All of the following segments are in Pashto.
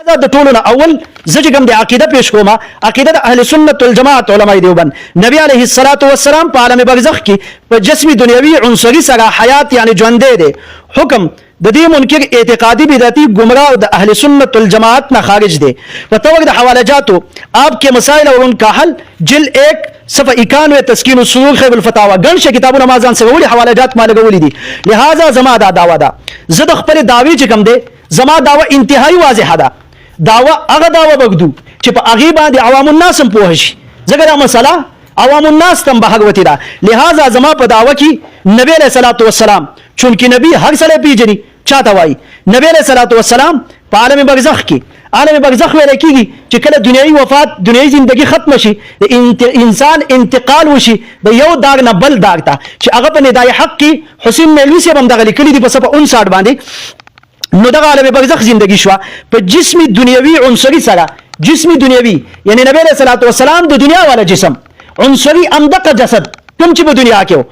دا د ټولو نه اول زه چې کوم د عقیده پیش کوم عقیده د اهل سنت والجماعت علماء دیوبند نبی علیه الصلاۃ والسلام په عالم برزخ کې په جسمی دنیوي عنصری سره حیات یعنی ژوند دی حکم د دې منکر اعتقادی بدعتی گمراه د اهل سنت والجماعت نه خارج دی په توګه د حواله جاتو آپ کے مسائل اور ان کا حل جل 1 صفحه 91 تسکین الصدور خیب الفتاوی ګڼ کتابونه ما ځان سره وړي حواله جات ما لګولې دي لہذا زما دا داوا ده زه د خپل داوی چې کوم دی زما داوا انتهایی واضحه ده داوا هغه داوا بغدو چې په هغه باندې عوام الناس هم پوه شي ځکه دا مسله عوام الناس تم بهغوتی ده لہذا زما په داوا کې نبی علیہ الصلوۃ والسلام چونکی نبی هر سره پیژني چاته وای نبی علیہ الصلوۃ والسلام په عالم برزخ کې عالم برزخ ویل کېږي چې کله دنیوي وفات دنیوي ژوندۍ ختم شي انسان انتقال وشي د یو داغ نه بل داغ ته چې هغه په ندای حق کې حسین مولوی صاحب هم دغه لیکلي دي په صفحه 59 باندې نو دغه عالم برزخ زندگی شو په جسمی دنیوي عنصری سره جسمی دنیوي یعنی نبی علیہ الصلوۃ والسلام د دنیا والا جسم عنصری امدقه جسد کوم چې په دنیا کې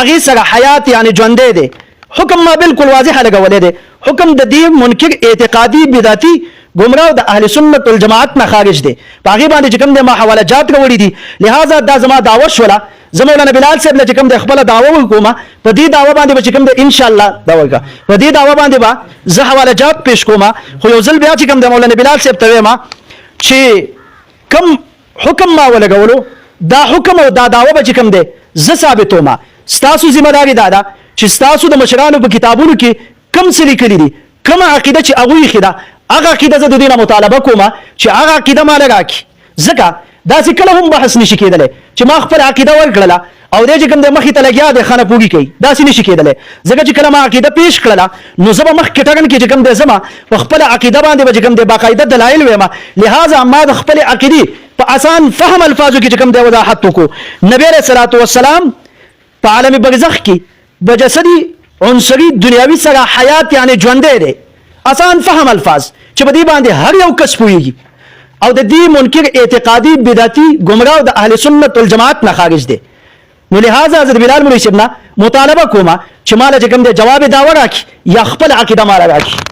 هغه سره حیات یعنی ژوند دی حکم ما بالکل واضح لګولې دی حکم د دې منکر اعتقادي بدعتي گمراه د اهل سنت والجماعت نه خارج دی باغی باندې چې کوم د ما حواله جات وړي دي لہذا دا زما دعوه شولا زمولانا بلال صاحب نه چې کوم د خپل دعوه وکومه په دې دعوه باندې چې کوم د ان شاء الله دا وکړه په دې دعوه باندې با زه حواله جات پیش کوم خو یو ځل بیا چې کوم د مولانا بلال صاحب ته ما چې کوم حکم ما ولګولو دا حکم او دا دعوه به چې کوم دی زه ثابتوم ستاسو ذمہ داری دا ده چې ستاسو د مشرانو په کتابونو کې کم څه لیکلي دي کوم عقیده چې هغه یې خدا هغه عقیده زه د دینه مطالبه کوم چې هغه عقیده مال راکړي ځکه دا چې کله هم بحث نشي کېدلی چې ما خپل عقیده ورکړله او دې چې کوم د مخې ته لګیا دی خانه پوږي کوي داسې نشي کېدلی ځکه چې کله ما عقیده پیش کړله نو زه به مخکې ټاګن کې چې کوم دی زما په خپله عقیده باندې به چې کوم دی باقاعده دلایل ویمه لہذا ما د خپلې عقیدې په اسان فهم الفاظو کې چې کوم دی وضاحت وکړو نبی علیه الصلوۃ والسلام په عالم برزخ کې بجسدی عنصری دنیاوی سره حیات یعنی ژوند دی آسان فهم الفاظ چې په دې باندې هر یو کس پوهیږي او د دې منکر اعتقادي بدعتي گمراه د اهل سنت والجماعت نه خارج دی نو لہذا حضرت بلال مولوی صاحب نه مطالبه کوم چې مال چې کوم د جواب داوا راکړي یا خپل عقیده مال راکړي